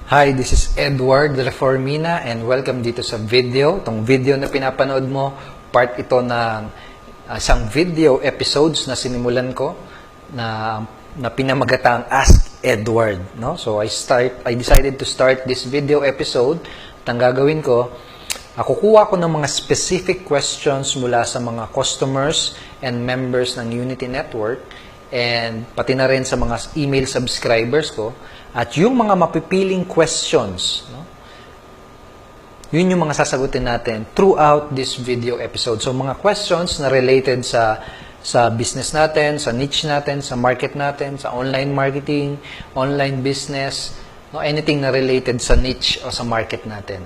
Hi, this is Edward Reformina and welcome dito sa video. Itong video na pinapanood mo, part ito ng isang video episodes na sinimulan ko na pinamagatang Ask Edward. No? So I decided to start this video episode. At ang gagawin ko, kukuha ko ng mga specific questions mula sa mga customers and members ng Unity Network and pati na rin sa mga email subscribers ko. At yung mga mapipiling questions, no, yun yung mga sasagutin natin throughout this video episode. So, mga questions na related sa business natin, sa niche natin, sa market natin, sa online marketing, online business, no, anything na related sa niche o sa market natin.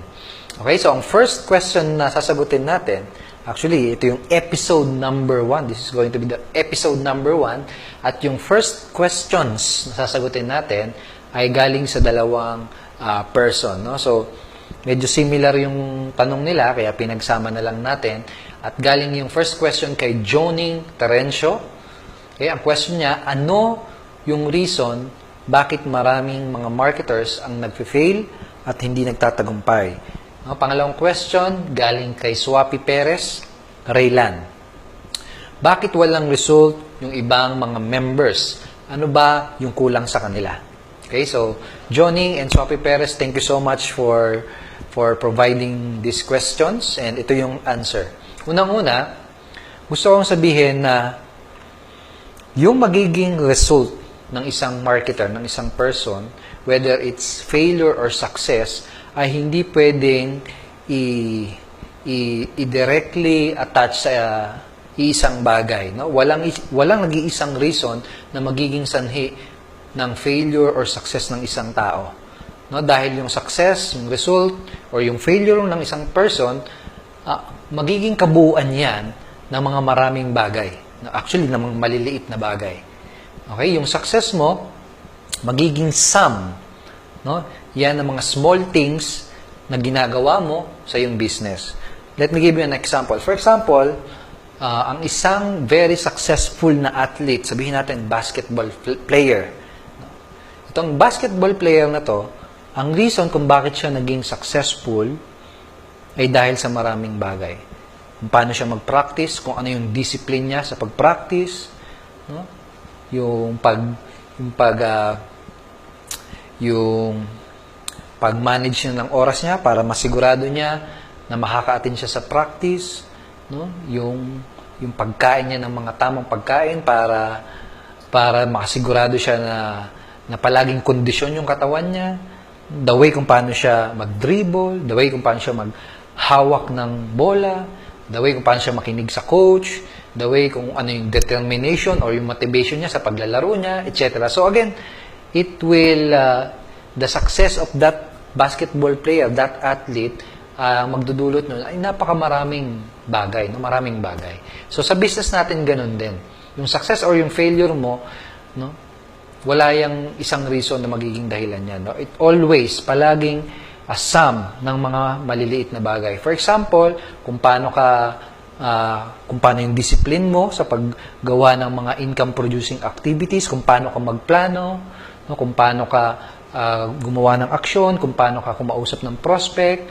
Okay, so ang first question na sasagutin natin, actually, ito yung episode number 1. This is going to be the episode number 1. At yung first questions na sasagutin natin ay galing sa dalawang person. No? So, medyo similar yung tanong nila, kaya pinagsama na lang natin. At galing yung first question kay Joning Terencio. Okay, ang question niya, ano yung reason bakit maraming mga marketers ang nagfe-fail at hindi nagtatagumpay? No? Pangalawang question, galing kay Swapi Perez, Raylan. Bakit walang result yung ibang mga members? Ano ba yung kulang sa kanila? Okay, so Johnny and Swapi Perez, thank you so much for providing these questions and ito yung answer. Unang-una, gusto kong sabihin na yung magiging result ng isang marketer, ng isang person, whether it's failure or success, ay hindi pwedeng i-directly attach sa isang bagay. No? Walang nag-iisang reason na magiging sanhi ng failure or success ng isang tao. No? Dahil yung success, yung result, or yung failure ng isang person, magiging kabuuan yan ng mga maraming bagay. Actually, ng mga maliliit na bagay. Okay? Yung success mo, magiging sum. No? Yan ang mga small things na ginagawa mo sa iyong business. Let me give you an example. For example, ang isang very successful na athlete, sabihin natin basketball player. Itong basketball player na to, ang reason kung bakit siya naging successful ay dahil sa maraming bagay. Kung paano siya mag-practice, kung ano yung discipline niya sa pag-practice, no? yung pag-manage niya ng oras niya para masigurado niya na makaka-attend siya sa practice, no? Yung pagkain niya ng mga tamang pagkain para makasigurado siya na palaging kondisyon yung katawan niya, the way kung paano siya mag-dribble, the way kung paano siya maghawak ng bola, the way kung paano siya makinig sa coach, the way kung ano yung determination or yung motivation niya sa paglalaro niya, etc. So again, it will, the success of that basketball player, that athlete, magdudulot nun ay napakamaraming bagay, no? Maraming bagay. So sa business natin ganun din. Yung success or yung failure mo, no? Wala yung isang reason na magiging dahilan yan. No? It always, palaging a sum ng mga maliliit na bagay. For example, kung paano yung discipline mo sa paggawa ng mga income-producing activities, kung paano ka magplano, no? Kung paano ka gumawa ng aksyon, kung paano ka kumausap ng prospect,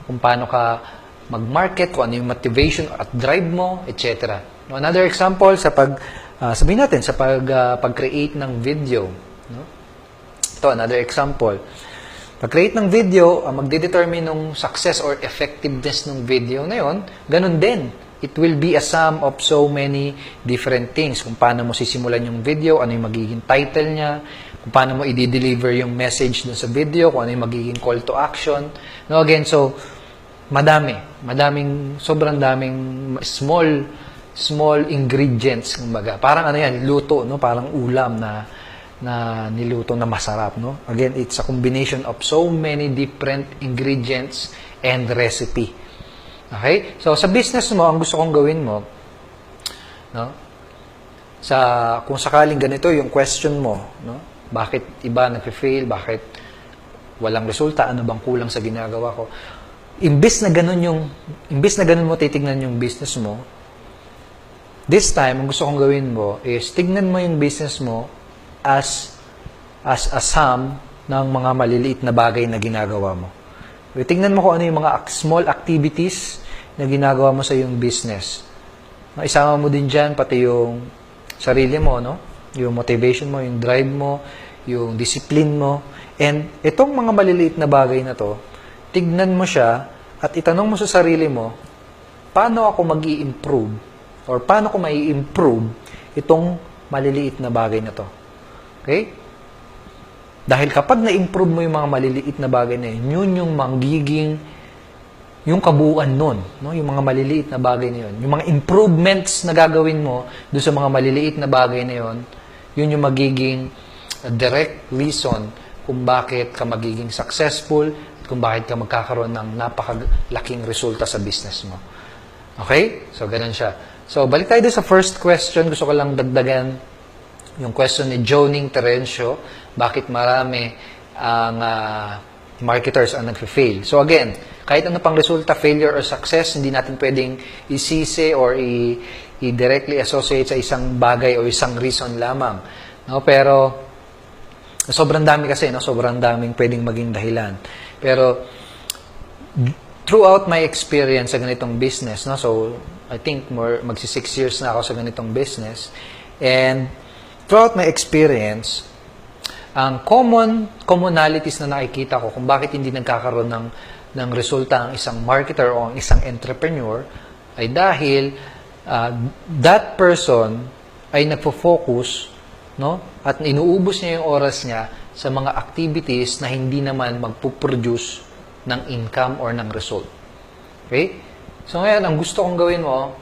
kung paano ka mag-market, kung ano yung motivation at drive mo, etc. No? Another example, sabihin natin, sa pag-create ng video. No? Ito, another example. Pag-create ng video, magdedetermine ng success or effectiveness ng video na yun, ganun din. It will be a sum of so many different things. Kung paano mo sisimulan yung video, ano yung magiging title niya, kung paano mo i-deliver yung message dun sa video, kung ano yung magiging call to action. No, again, so, sobrang daming small ingredients, kumbaga. Parang ano yan, luto, no? Parang ulam na niluto na masarap, no? Again, it's a combination of so many different ingredients and recipe. Okay? So, sa business mo, ang gusto kong gawin mo, no? Kung sakaling ganito yung question mo, no? Bakit iba nagfe-fail? Bakit walang resulta? Ano bang kulang sa ginagawa ko? Imbes na ganun mo titignan yung business mo, this time, ang gusto kong gawin mo is tignan mo yung business mo as a sum ng mga maliliit na bagay na ginagawa mo. Tingnan mo kung ano yung mga small activities na ginagawa mo sa iyong business. Isama mo din dyan pati yung sarili mo, no? Yung motivation mo, yung drive mo, yung discipline mo. And itong mga maliliit na bagay na to, tignan mo siya at itanong mo sa sarili mo, paano ako mag-i-improve or paano ko mai-improve itong maliliit na bagay na to? Okay? Dahil kapag na-improve mo yung mga maliliit na bagay na yun, yun yung magiging, yung kabuuan nun, no? Yung mga maliliit na bagay na yun. Yung mga improvements na gagawin mo doon sa mga maliliit na bagay na yun, yun yung magiging direct reason kung bakit ka magiging successful at kung bakit ka magkakaroon ng napakalaking resulta sa business mo. Okay? So, ganun siya. So, balik tayo sa first question. Gusto ko lang dagdagan yung question ni Joning Terencio. Bakit marami ang marketers ang nag-fail? So, again, kahit ano pang resulta, failure or success, hindi natin pwedeng isisi or i-directly associate sa isang bagay o isang reason lamang. No? Pero, sobrang dami kasi, no? Sobrang daming pwedeng maging dahilan. Pero, throughout my experience sa ganitong business, no? So, I think magsi 6 years na ako sa ganitong business. And, throughout my experience, ang commonalities na nakikita ko kung bakit hindi nagkakaroon ng resulta ang isang marketer o ang isang entrepreneur ay dahil that person ay nagfo-focus, no? At inuubos niya yung oras niya sa mga activities na hindi naman magpuproduce ng income or ng result. Okay? So ngayon, ang gusto kong gawin mo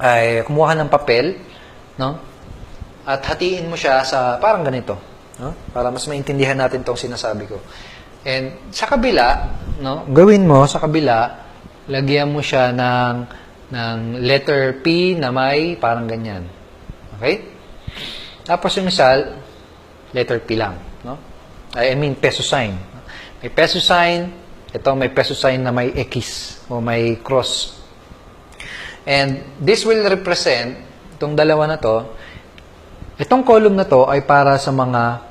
ay kumuha ng papel, no? At hatiin mo siya sa parang ganito, no? Para mas maintindihan natin tong sinasabi ko. And sa kabila, no, gawin mo sa kabila, lagyan mo siya ng letter P na may parang ganyan. Okay? Tapos yung isa, letter P lang, no? I mean peso sign. May peso sign, ito may peso sign na may X o may cross. And this will represent itong dalawa na to. Itong column na to ay para sa mga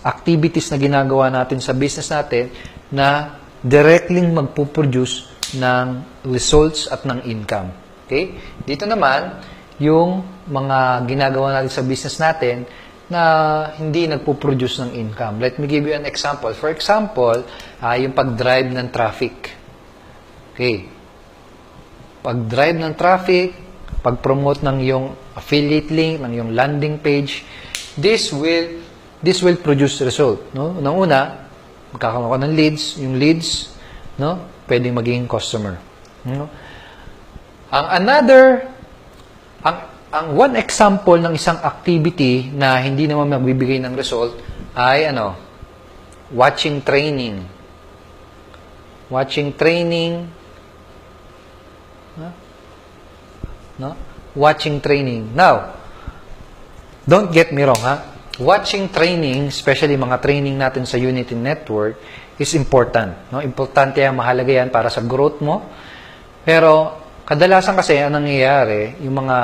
activities na ginagawa natin sa business natin na directly magpuproduce ng results at ng income. Okay? Dito naman, yung mga ginagawa natin sa business natin na hindi nagpuproduce ng income. Let me give you an example. For example, yung pag-drive ng traffic. Okay. Pag-drive ng traffic, pag-promote ng yung affiliate link, ng yung landing page, this will produce result, no? Una, magkakaroon ka ng leads, yung leads, no? Pwedeng maging customer, no? Ang one example ng isang activity na hindi naman magbibigay ng result ay watching training. Watching training, no? Watching training. Now, don't get me wrong, ha? Watching training, especially mga training natin sa Unity Network, is important. No? Importante yan, mahalaga yan para sa growth mo. Pero, kadalasan kasi, ang nangyayari, yung mga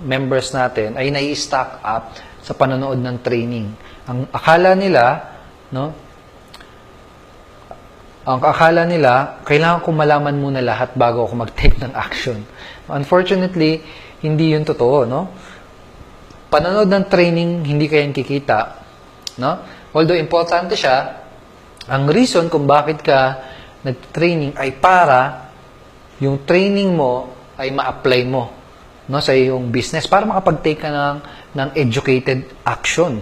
members natin ay nai-stack up sa panonood ng training. Ang akala nila, kailangan ko malaman muna lahat bago ako mag-take ng action. Unfortunately, hindi yun totoo, no? Panonood ng training, hindi kayo kikita, no? Although importante siya, ang reason kung bakit ka nag-training ay para yung training mo ay ma-apply mo, no, sa iyong business para makapag-take ka ng educated action,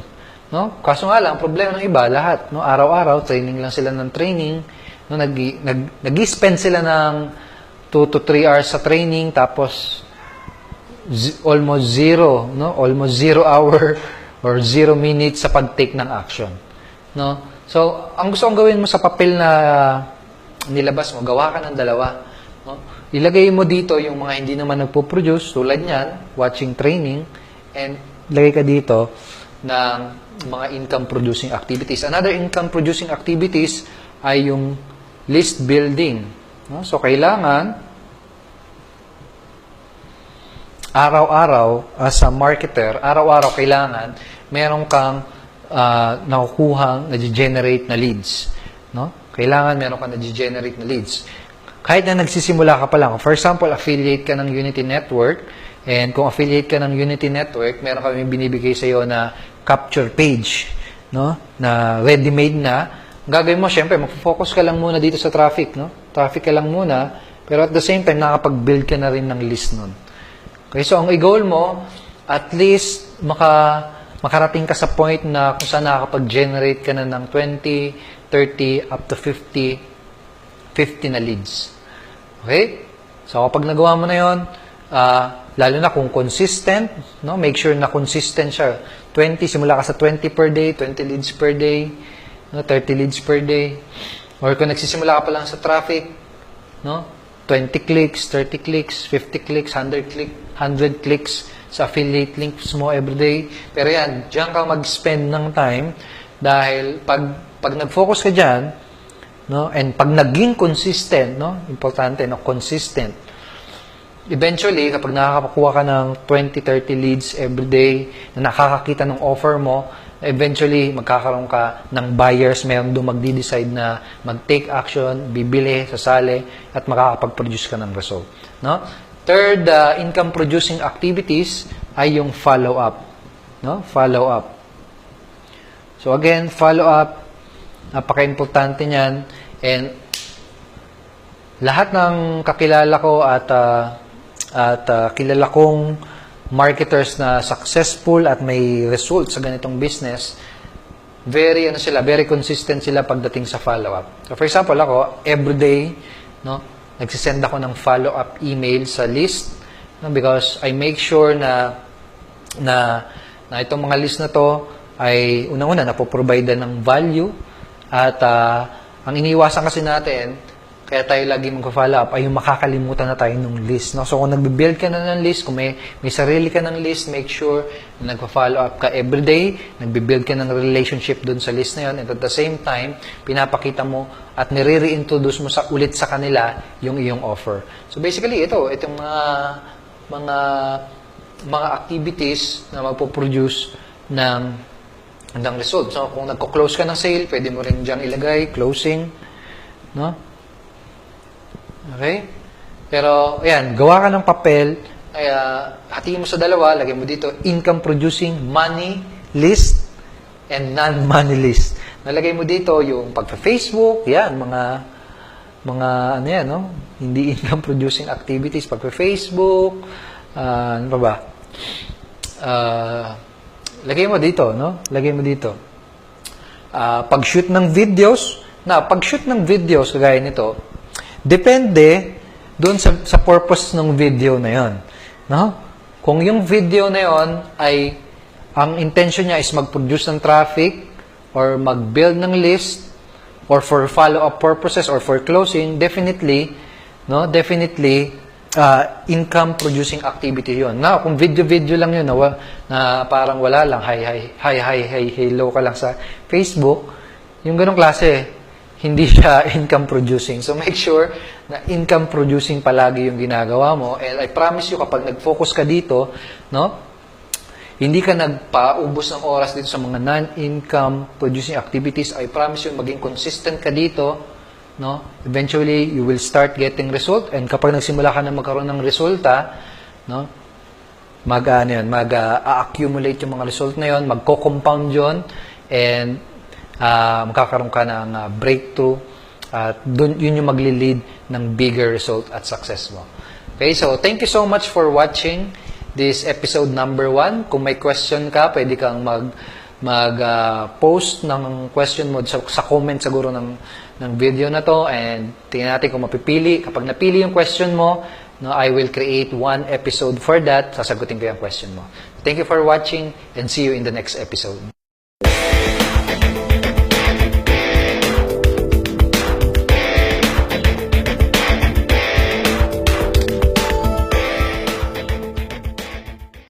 no? Kaso nga lang, problema ng iba, lahat, no, araw-araw training lang sila ng training, no, nag-spend sila ng 2 to 3 hours sa training, tapos almost 0 hour or 0 minutes sa pag-take ng action, no? So, ang gusto kong gawin mo sa papel na nilabas mo, gawa ka ng dalawa, no? Ilagay mo dito yung mga hindi naman nagpo-produce, tulad niyan, watching training, and lagay ka dito ng mga income-producing activities. Another income-producing activities ay yung list building, no? So, kailangan araw-araw, as a marketer, araw-araw kailangan meron kang nakukuhang nag-generate na leads. No? Kailangan meron ka nag-generate na leads. Kahit na nagsisimula ka pa lang. For example, affiliate ka ng Unity Network, and kung affiliate ka ng Unity Network, meron kami binibigay sa iyo na capture page, no? Na ready-made na. Gagawin mo, syempre, mag-focus ka lang muna dito sa traffic, no? Traffic ka lang muna, pero at the same time, nakakapag-build ka na rin ng list nun. Okay, so ang i-goal mo, at least, makarating ka sa point na kung saan nakakapag-generate ka na ng 20, 30, up to 50 na leads. Okay? So, kapag nagawa mo na yun, lalo na kung consistent, no? Make sure na consistent siya. 20, simula ka sa 20 per day, 20 leads per day, no? 30 leads per day. Or kung nagsisimula ka pa lang sa traffic, no? 20 clicks, 30 clicks, 50 clicks, 100 clicks sa affiliate links mo everyday. Pero yan, diyan ka mag-spend ng time dahil pag nag-focus ka dyan, no? And pag naging consistent, no? Importante, no? Consistent. Eventually, kapag nakakakuha ka ng 20-30 leads every day, na nakakakita ng offer mo, eventually, magkakaroon ka ng buyers, mayroon doon magdi-decide na mag-take action, bibili, sasali, at makakapag-produce ka ng result. No? Third, income-producing activities ay yung follow-up. No? Follow-up. So again, follow-up, napaka-importante niyan, and lahat ng kakilala ko at kilala kong marketers na successful at may results sa ganitong business, very consistent sila pagdating sa follow-up. So for example, ako everyday, no, nagsisend ako ng follow-up email sa list, no, because I make sure na itong mga list na to ay unang-una napoprovide ng value, at ang iniiwasan kasi natin, kaya tayo lagi mag-follow up, ay yung makakalimutan na tayo ng list. No? So, kung nagbe-build ka na ng list, kung may sarili ka ng list, make sure na nagpa-follow up ka everyday, nagbe-build ka ng relationship dun sa list na yun, and at the same time, pinapakita mo at nire-reintroduce mo ulit sa kanila yung iyong offer. So, basically, itong mga activities na magpo-produce ng result. So, kung nagko-close ka ng sale, pwede mo rin diyang ilagay, closing, no? Okay? Pero, ayan, gawa ka ng papel, hatiin mo sa dalawa, lagay mo dito, income-producing money list and non-money list. Nalagay mo dito yung pagpa-Facebook, yan, mga ano yan, no? Hindi income-producing activities, pagpa-Facebook, ano pa ba? Lagay mo dito, no? Lagay mo dito. Pag-shoot ng videos, kagaya nito, depende doon sa purpose ng video na yon, no? Kung yung video na yon ay ang intention niya is mag-produce ng traffic or mag-build ng list or for follow-up purposes or for closing, definitely income producing activity yon. Now, kung video lang yun na parang wala lang, hi, hello ka lang sa Facebook, yung ganong klase, hindi siya income producing. So make sure na income producing palagi yung ginagawa mo. And I promise you, kapag nag-focus ka dito, no, hindi ka nagpaubos ng oras dito sa mga non-income producing activities, I promise you, maging consistent ka dito, no, eventually you will start getting result. And kapag nagsimula ka na magkaroon ng resulta, no, mag-accumulate yung mga result na yon, magko-compound yon, and magkakaroon ka ng breakthrough, at yun yung magli-lead ng bigger result at success mo. Okay, so thank you so much for watching this episode number 1. Kung may question ka, pwede kang mag-post ng question mo sa comment siguro ng video na to, and tingnan natin kung mapipili. Kapag napili yung question mo, no, I will create 1 episode for that. Sasagutin ko yung question mo. Thank you for watching, and see you in the next episode.